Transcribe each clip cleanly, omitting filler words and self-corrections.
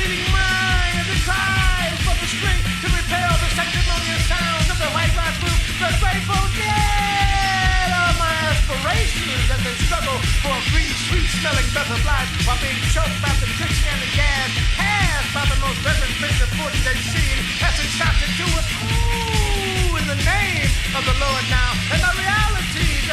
bleeding mind as it cries for the strength to repel the sanctimonious sounds of the white glass roof, the grateful dead of my aspirations as they struggle for a free, sweet-smelling breath of life while being choked by the friction and the gas, passed by the most reverend prince of fortune they've seen as they start to do it, ooh, in the name of the Lord now. And my realities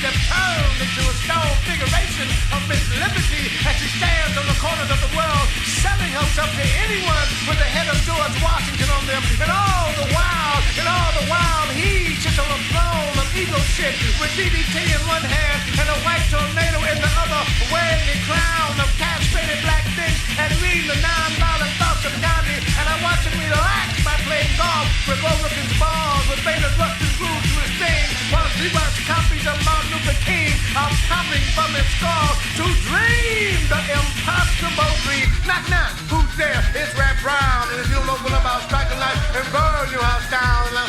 have turned into a stone figuration of Miss Liberty as she stands on the corners of the world, selling herself to anyone with the head of George Washington on them. And all the while, he sits on a throne of eagle shit with DDT in one hand and a white tornado in the other, wearing the crown of castrated black fish and reading the non-violent thoughts of Gandhi. And I watch him relax by playing golf with Overton's balls with Baylor Rustin glued to his thing, while he watches copies of Martin Luther King are popping from his skull to dream the impossible dream. Knock, knock, who's there? It's Rap Brown, and if you don't know what about strike a light and burn your house down. And I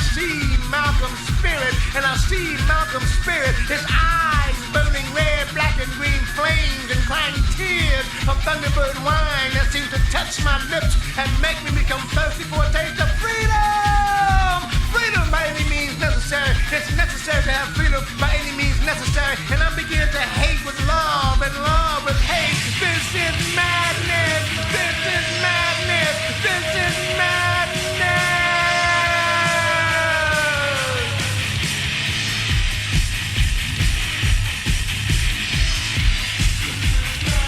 see Malcolm's spirit, his eyes burning red, black, and green flames and crying tears of Thunderbird wine that seems to touch my lips and make me become thirsty for a taste of freedom. Freedom by any means necessary. It's necessary to have freedom by any means necessary. And I'm beginning to hate with love and love with hate. This is madness. This is madness. This is madness.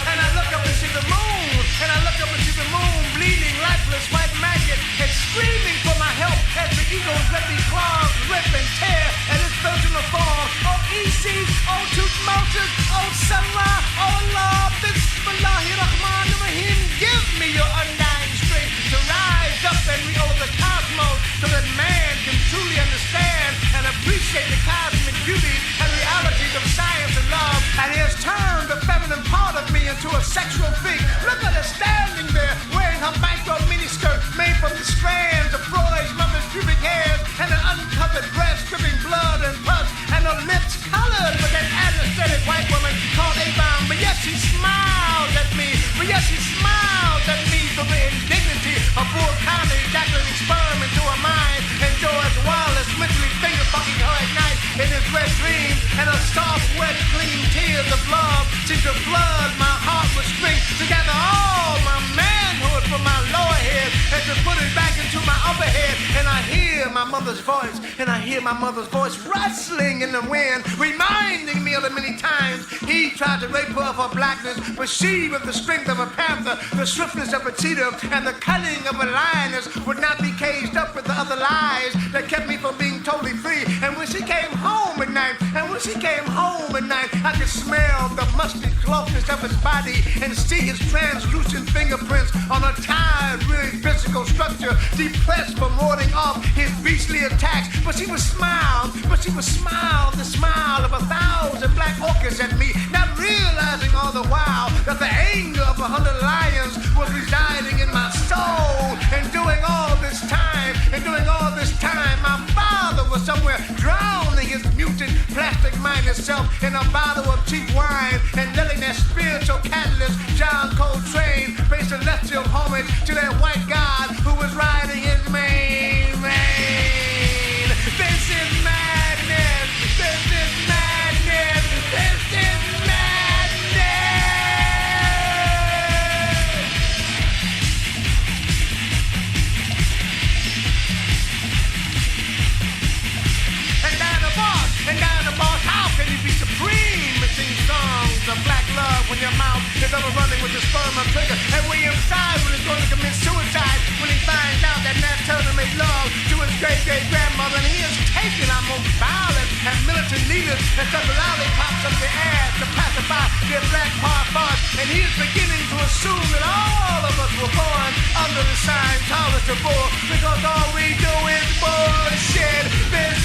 And I look up and see the moon. And I look up and see the moon bleeding lifeless white maggot and screaming for my help as the eagles let me claws rip and tear at its virginal form. Oh Isis, oh Tutmosis, oh Salah, oh Allah, Bismillahirrahmanirrahim. Give me your undying strength to rise up and reopen the cosmos so that man can truly understand and appreciate the cosmic beauty and realities of science and love. And he has turned the feminine part of me into a sexual freak. Look at her standing there wearing her micro miniskirt made from the strands of Freud's mother's pubic hairs and an uncovered breast dripping blood and pus and her lips colored with that anesthetic white woman called Abum. But yes, she smiles at me. But yes, she smiles at me for the indignity of poor Connie ejaculating sperm into her mind and George Wallace mentally finger fucking her at night in his wet dreams and her soft, wet, clean tears of love seem to flood my heart with strength to gather all my manhood from my lower head and to put it back into my upper head. And I hear my mother's voice, and I hear my mother's voice rustling in the wind, reminding me of the many times he tried to rape her of her blackness, but she, with the strength of a panther, the swiftness of a cheetah, and the cunning of a lioness, would not be caged up with the other lies that kept me from being totally free. And when she came home at night, I could smell the musty closeness of his body and see his translucent fingerprints on a tired, really physical structure, depressed from warding off his beastly attacks. But she would smile, the smile of 1,000 black orchids at me, not realizing all the while that the anger of 100 lions was residing in my soul. And during all this time, my father was somewhere drowning his mutant plastic-minded self in a bottle of cheap wine and letting that spiritual catalyst, John Coltrane, pay celestial homage to that white god who was riding his mane. This is madness. This is madness. This is madness. And down the boss, how can you be supreme and sing songs of black love when your mouth is ever running with the sperm of trigger? And when you're inside, when he's going to commit suicide, when he finds out that Nat Turner made love to his great-great-grandmother, and he has taken our most violent and militant leaders and stuck lollipops up their ass to pacify their black parts, and he is beginning to assume that all of us were born under the sign tallest of bull, because all we do is bullshit. This